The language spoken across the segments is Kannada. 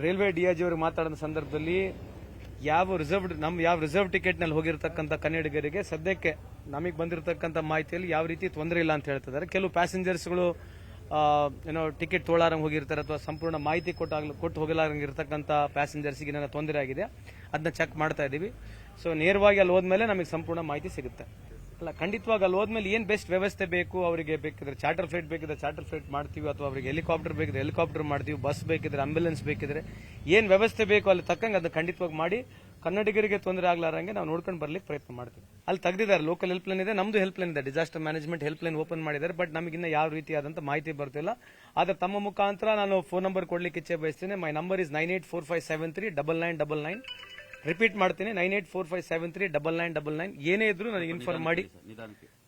ರೈಲ್ವೆ ಡಿಐಜಿ ಅವರು ಮಾತಾಡಿದ ಸಂದರ್ಭದಲ್ಲಿ ಯಾವ ರಿಸರ್ವ್ ಟಿಕೆಟ್ ನಲ್ಲಿ ಹೋಗಿರ್ತಕ್ಕಂಥ ಕನ್ನಡಿಗರಿಗೆ ಸದ್ಯಕ್ಕೆ ನಮಗೆ ಬಂದಿರತಕ್ಕಂಥ ಮಾಹಿತಿಯಲ್ಲಿ ಯಾವ ರೀತಿ ತೊಂದರೆ ಇಲ್ಲ ಅಂತ ಹೇಳ್ತಿದ್ದಾರೆ. ಕೆಲವು ಪ್ಯಾಸೆಂಜರ್ಸ್ಗಳು ಏನೋ ಟಿಕೆಟ್ ತೊಗೊಳಾರಂಗ್ ಹೋಗಿರ್ತಾರೆ ಅಥವಾ ಸಂಪೂರ್ಣ ಮಾಹಿತಿ ಕೊಟ್ಟು ಹೋಗಲಾರಂಗ್ ಇರತಕ್ಕಂಥ ಪ್ಯಾಸೆಂಜರ್ಸ್ಗೆ ಏನಾರ ತೊಂದರೆ ಆಗಿದೆ ಅದನ್ನ ಚೆಕ್ ಮಾಡ್ತಾ ಇದೀವಿ. ಸೊ ನೇರವಾಗಿ ಅಲ್ಲಿ ಹೋದ್ಮೇಲೆ ನಮಗೆ ಸಂಪೂರ್ಣ ಮಾಹಿತಿ ಸಿಗುತ್ತೆ. ಅಲ್ಲ, ಖಂಡಿತವಾಗಿ ಅಲ್ಲಿ ಹೋದ್ಮೇಲೆ ಏನ್ ಬೆಸ್ಟ್ ವ್ಯವಸ್ಥೆ ಬೇಕು, ಅವರಿಗೆ ಬೇಕಿದ್ರೆ ಚಾರ್ಟರ್ ಫ್ಲೈಟ್ ಬೇಕಿದ್ರೆ ಚಾರ್ಟರ್ ಫ್ಲೈಟ್ ಮಾಡ್ತೀವಿ, ಅಥವಾ ಅವರಿಗೆ ಹೆಲಿಕಾಪ್ಟರ್ ಬೇಕಿದ್ರೆ ಹೆಲಿಕಾಪ್ಟರ್ ಮಾಡ್ತೀವಿ, ಬಸ್ ಬೇಕಿದ್ರೆ ಆಂಬ್ಯುಲೆನ್ಸ್ ಬೇಕಿದ್ರೆ ಏನ್ ವ್ಯವಸ್ಥೆ ಬೇಕು ಅಲ್ಲಿ ತಕ್ಕಂಗೆ ಅದನ್ನ ಖಂಡಿತವಾಗಿ ಮಾಡಿ ಕನ್ನಡಿಗರಿಗೆ ತೊಂದರೆ ಆಗ್ಲಾರಂಗೆ ನಾವು ನೋಡ್ಕೊಂಡು ಬರ್ಲಿಕ್ಕೆ ಪ್ರಯತ್ನ ಮಾಡ್ತೀವಿ. ಅಲ್ಲಿ ತೆಗೆದಿದ್ದಾರೆ, ಲೋಕಲ್ ಹೆಲ್ಪ್ ಲೈನ್ ಇದೆ, ನಮ್ದು ಹೆಲ್ಪ್ ಲೈನ್ ಇದೆ, disaster management help line open ಮಾಡಿದ್ದಾರೆ. ಬಟ್ ನಮಗಿನ್ನ ಯಾವ ರೀತಿಯಾದಂತ ಮಾಹಿತಿ ಬರ್ತಿಲ್ಲ. ಆದ್ರೆ ತಮ್ಮ ಮುಖಾಂತರ ನಾನು ಫೋನ್ ನಂಬರ್ ಕೊಡ್ಲಿಕ್ಕೆ ಇಚ್ಛೆ ಬಯಸ್ತೇನೆ. My number is 9845739999. ರಿಪೀಟ್ ಮಾಡ್ತೀನಿ, 9845739999. ಏನೇ ಇದ್ರು ನನಗೆ ಇನ್ಫಾರ್ಮ್ ಮಾಡಿ.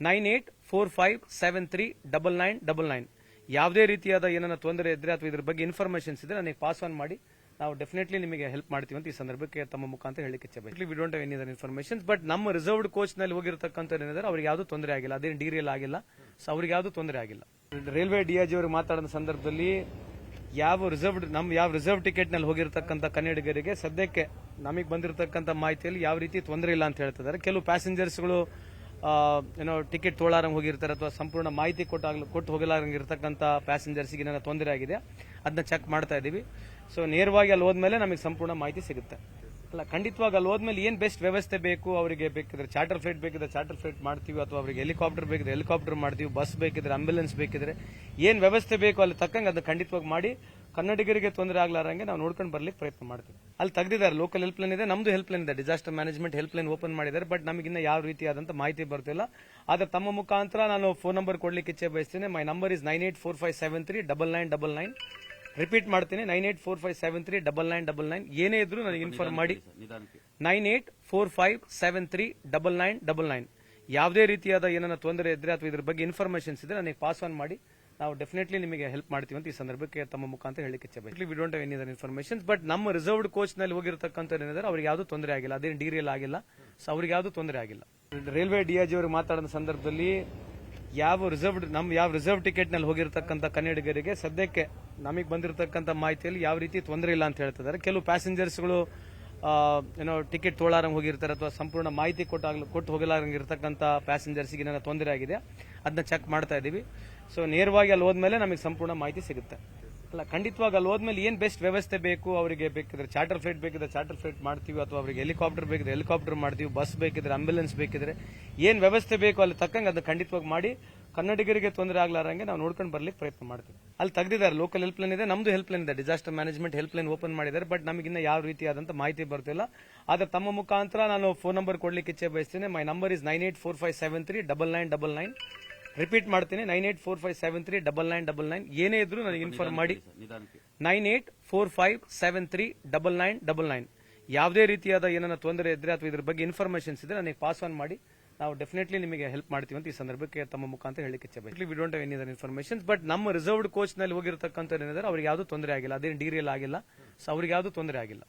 9845739999. ಯಾವುದೇ ರೀತಿಯಾದ ಏನನ್ನ ತೊಂದರೆ ಇದ್ರೆ ಅಥವಾ ಇದ್ರ ಬಗ್ಗೆ ಇನ್ಫಾರ್ಮೇಶನ್ಸ್ ಇದ್ರೆ ನನಗೆ ಪಾಸ್ ಆನ್ ಮಾಡಿ. ನಾವು ಡೆಫಿನೆಟ್ಲಿ ನಿಮಗೆ ಹೆಲ್ಪ್ ಮಾಡ್ತೀವಿ ಅಂತ ಈ ಸಂದರ್ಭಕ್ಕೆ ತಮ್ಮ ಮುಖಾಂತರ ಹೇಳಿಕ್ಕೆ ಇಚ್ಛೆ ಬಯಸ್ತೀನಿ. We don't have any other informations. But ನಮ್ಮ ರಿಸರ್ವ್ಡ್ ಕೋಚ್ ನಲ್ಲಿ ಹೋಗಿರ್ತಕ್ಕಂಥ ಏನಿದ್ದಾರೆ ಅವ್ರಿಗೆ ಯಾವ್ದು ತೊಂದರೆ ಆಗಿಲ್ಲ, ಅದೇನು ಡಿಗ್ರಿಯಲ್ ಆಗಿಲ್ಲ. ಸೊ ಅವ್ರಿಗೆ ಯಾವ್ದು ತೊಂದರೆ ಆಗಿಲ್ಲ. ರೈಲ್ವೆ ಡಿಐಜಿ ಅವರು ಮಾತಾಡಿದ ಸಂದರ್ಭದಲ್ಲಿ ಯಾವ ರಿಸರ್ವ್ ಟಿಕೆಟ್ ನಲ್ಲಿ ಹೋಗಿರ್ತಕ್ಕಂಥ ಕನ್ನಡಿಗರಿಗೆ ಸದ್ಯಕ್ಕೆ ನಮಗೆ ಬಂದಿರತಕ್ಕಂಥ ಮಾಹಿತಿಯಲ್ಲಿ ಯಾವ ರೀತಿ ತೊಂದರೆ ಇಲ್ಲ ಅಂತ ಹೇಳ್ತಿದ್ದಾರೆ. ಕೆಲವು ಪ್ಯಾಸೆಂಜರ್ಸ್ಗಳು ಏನೋ ಟಿಕೆಟ್ ತೊಗೊಳಾರಂಗ್ ಹೋಗಿರ್ತಾರೆ ಅಥವಾ ಸಂಪೂರ್ಣ ಮಾಹಿತಿ ಕೊಟ್ಟು ಹೋಗಲಾರಂಗ್ ಇರತಕ್ಕಂಥ ಪ್ಯಾಸೆಂಜರ್ಸ್ಗೆ ಏನಾರ ತೊಂದರೆ ಆಗಿದೆ ಅದನ್ನ ಚೆಕ್ ಮಾಡ್ತಾ ಇದೀವಿ. ಸೊ ನೇರವಾಗಿ ಅಲ್ಲಿ ಹೋದ್ಮೇಲೆ ನಮಗೆ ಸಂಪೂರ್ಣ ಮಾಹಿತಿ ಸಿಗುತ್ತೆ. ಅಲ್ಲ, ಖಂಡಿತವಾಗಿ ಅಲ್ಲಿ ಹೋದ್ಮೇಲೆ ಏನ್ ಬೆಸ್ಟ್ ವ್ಯವಸ್ಥೆ ಬೇಕು, ಅವರಿಗೆ ಬೇಕಿದ್ರೆ ಚಾರ್ಟರ್ ಫ್ಲೈಟ್ ಬೇಕಿದ್ರೆ ಚಾರ್ಟರ್ ಫ್ಲೈಟ್ ಮಾಡ್ತೀವಿ, ಅಥವಾ ಅವರಿಗೆ ಹೆಲಿಕಾಪ್ಟರ್ ಬೇಕಿದ್ರೆ ಹೆಲಿಕಾಪ್ಟರ್ ಮಾಡ್ತೀವಿ, ಬಸ್ ಬೇಕಿದ್ರೆ ಆಂಬ್ಯುಲೆನ್ಸ್ ಬೇಕಿದ್ರೆ ಏನ್ ವ್ಯವಸ್ಥೆ ಬೇಕು ಅಲ್ಲಿ ತಕ್ಕಂಗೆ ಅದನ್ನ ಖಂಡಿತವಾಗಿ ಮಾಡಿ ಕನ್ನಡಿಗರಿಗೆ ತೊಂದರೆ ಆಗ್ಲಾರಂಗೆ ನಾವು ನೋಡ್ಕೊಂಡು ಬರ್ಲಿಕ್ಕೆ ಪ್ರಯತ್ನ ಮಾಡ್ತೀವಿ. ಅಲ್ಲಿ ತೆಗೆದಿದ್ದಾರೆ, ಲೋಕಲ್ ಹೆಲ್ಪ್ ಲೈನ್ ಇದೆ, ನಮ್ದು ಹೆಲ್ಪ್ ಲೈನ್ ಇದೆ, disaster management help line open ಮಾಡಿದ್ದಾರೆ. ಬಟ್ ನಮಗಿನ್ನ ಯಾವ ರೀತಿಯಾದಂತ ಮಾಹಿತಿ ಬರ್ತಿಲ್ಲ. ಆದ್ರೆ ತಮ್ಮ ಮುಖಾಂತರ ನಾನು ಫೋನ್ ನಂಬರ್ ಕೊಡ್ಲಿಕ್ಕೆ ಇಚ್ಛೆ ಬಯಸ್ತೇನೆ. My number is 9845739999. ರಿಪೀಟ್ ಮಾಡ್ತೀನಿ, 9845739999. ಏನೇ ಇದ್ರು ನನಗೆ ಇನ್ಫಾರ್ಮ್ ಮಾಡಿ. 9845739999. ಯಾವುದೇ ರೀತಿಯಾದ ಏನನ್ನ ತೊಂದರೆ ಇದ್ರೆ ಅಥವಾ ಇದ್ರ ಬಗ್ಗೆ ಇನ್ಫಾರ್ಮೇಶನ್ಸ್ ಇದ್ರೆ ನನಗೆ ಪಾಸ್ ಆನ್ ಮಾಡಿ. ನಾವು ಡೆಫಿನೆಟ್ಲಿ ನಿಮಗೆ ಹೆಲ್ಪ್ ಮಾಡ್ತೀವಿ ಅಂತ ಈ ಸಂದರ್ಭಕ್ಕೆ ತಮ್ಮ ಮುಖಾಂತರ ಹೇಳಿಕ್ಕೆ ಇಚ್ಛೆ ಬಯಸ್ತೀನಿ. We don't have any other informations. But ನಮ್ಮ ರಿಸರ್ವ್ಡ್ ಕೋಚ್ ನಲ್ಲಿ ಹೋಗಿರ್ತಕ್ಕಂಥ ಏನಿದ್ದಾರೆ ಅವ್ರಿಗೆ ಯಾವ್ದು ತೊಂದರೆ ಆಗಿಲ್ಲ, ಅದೇನು ಡಿಗ್ರಿಯಲ್ ಆಗಿಲ್ಲ. ಸೊ ಅವ್ರಿಗೆ ಯಾವ್ದು ತೊಂದರೆ ಆಗಿಲ್ಲ. ರೈಲ್ವೆ ಡಿಐಜಿ ಅವರು ಮಾತಾಡಿದ ಸಂದರ್ಭದಲ್ಲಿ ಯಾವ ರಿಸರ್ವ್ ಟಿಕೆಟ್ ನಲ್ಲಿ ಹೋಗಿರ್ತಕ್ಕಂಥ ಕನ್ನಡಿಗರಿಗೆ ಸದ್ಯಕ್ಕೆ ನಮಗೆ ಬಂದಿರತಕ್ಕಂಥ ಮಾಹಿತಿಯಲ್ಲಿ ಯಾವ ರೀತಿ ತೊಂದರೆ ಇಲ್ಲ ಅಂತ ಹೇಳ್ತಿದ್ದಾರೆ. ಕೆಲವು ಪ್ಯಾಸೆಂಜರ್ಸ್ಗಳು ಏನೋ ಟಿಕೆಟ್ ತೊಗೊಳಾರಂಗ್ ಹೋಗಿರ್ತಾರೆ ಅಥವಾ ಸಂಪೂರ್ಣ ಮಾಹಿತಿ ಕೊಟ್ಟು ಹೋಗಲಾರಂಗ್ ಇರತಕ್ಕಂಥ ಪ್ಯಾಸೆಂಜರ್ಸ್ಗೆ ಏನಾರ ತೊಂದರೆ ಆಗಿದೆ ಅದನ್ನ ಚೆಕ್ ಮಾಡ್ತಾ ಇದೀವಿ. ಸೊ ನೇರವಾಗಿ ಅಲ್ಲಿ ಹೋದ್ಮೇಲೆ ನಮಗೆ ಸಂಪೂರ್ಣ ಮಾಹಿತಿ ಸಿಗುತ್ತೆ. ಅಲ್ಲ, ಖಂಡಿತವಾಗಿ ಅಲ್ಲಿ ಹೋದ್ಮೇಲೆ ಏನ್ ಬೆಸ್ಟ್ ವ್ಯವಸ್ಥೆ ಬೇಕು, ಅವರಿಗೆ ಬೇಕಿದ್ರೆ ಚಾರ್ಟರ್ ಫ್ಲೈಟ್ ಬೇಕಿದ್ರೆ ಚಾರ್ಟರ್ ಫ್ಲೈಟ್ ಮಾಡ್ತೀವಿ, ಅಥವಾ ಅವರಿಗೆ ಹೆಲಿಕಾಪ್ಟರ್ ಬೇಕಿದ್ರೆ ಹೆಲಿಕಾಪ್ಟರ್ ಮಾಡ್ತೀವಿ, ಬಸ್ ಬೇಕಿದ್ರೆ ಆಂಬ್ಯುಲೆನ್ಸ್ ಬೇಕಿದ್ರೆ ಏನ್ ವ್ಯವಸ್ಥೆ ಬೇಕು ಅಲ್ಲಿ ತಕ್ಕಂಗೆ ಅದನ್ನ ಖಂಡಿತವಾಗಿ ಮಾಡಿ ಕನ್ನಡಿಗರಿಗೆ ತೊಂದರೆ ಆಗ್ಲಾರಂಗೆ ನಾವು ನೋಡ್ಕೊಂಡು ಬರ್ಲಿಕ್ಕೆ ಪ್ರಯತ್ನ ಮಾಡ್ತೀವಿ. ಅಲ್ಲಿ ತೆಗೆದಿದ್ದಾರೆ, ಲೋಕಲ್ ಹೆಲ್ಪ್ ಲೈನ್ ಇದೆ, ನಮ್ದು ಹೆಲ್ಪ್ ಲೈನ್ ಇದೆ, disaster management help line open ಮಾಡಿದ್ದಾರೆ. ಬಟ್ ನಮಗಿನ್ನ ಯಾವ ರೀತಿಯಾದಂತ ಮಾಹಿತಿ ಬರ್ತಿಲ್ಲ. ಆದ್ರೆ ತಮ್ಮ ಮುಖಾಂತರ ನಾನು ಫೋನ್ ನಂಬರ್ ಕೊಡ್ಲಿಕ್ಕೆ ಇಚ್ಛೆ ಬಯಸ್ತೇನೆ. My number is 9845739999. ರಿಪೀಟ್ ಮಾಡ್ತೀನಿ, 9845739999. ಏನೇ ಇದ್ರು ನನಗೆ ಇನ್ಫಾರ್ಮ್ ಮಾಡಿ. 9845739999. ಯಾವುದೇ ರೀತಿಯಾದ ಏನನ್ನ ತೊಂದರೆ ಇದ್ರೆ ಅಥವಾ ಇದ್ರ ಬಗ್ಗೆ ಇನ್ಫಾರ್ಮೇಶನ್ಸ್ ಇದ್ರೆ ನನಗೆ ಪಾಸ್ ಆನ್ ಮಾಡಿ. ನಾವು ಡೆಫಿನೆಟ್ಲಿ ನಿಮಗೆ ಹೆಲ್ಪ್ ಮಾಡ್ತೀವಿ ಅಂತ ಈ ಸಂದರ್ಭಕ್ಕೆ ತಮ್ಮ ಮುಖಾಂತರ ಹೇಳಿಕ್ಕೆ ಇಚ್ಛೆ ಬಯಸ್ತೀನಿ. We don't have any other informations. But ನಮ್ಮ ರಿಸರ್ವ್ಡ್ ಕೋಚ್ ನಲ್ಲಿ ಹೋಗಿರ್ತಕ್ಕಂಥ ಏನಿದ್ದಾರೆ ಅವ್ರಿಗೆ ಯಾವ್ದು ತೊಂದರೆ ಆಗಿಲ್ಲ, ಅದೇನು ಡಿಗ್ರಿಯಲ್ ಆಗಿಲ್ಲ. ಸೊ ಅವ್ರಿಗೆ ಯಾವ್ದು ತೊಂದರೆ ಆಗಿಲ್ಲ.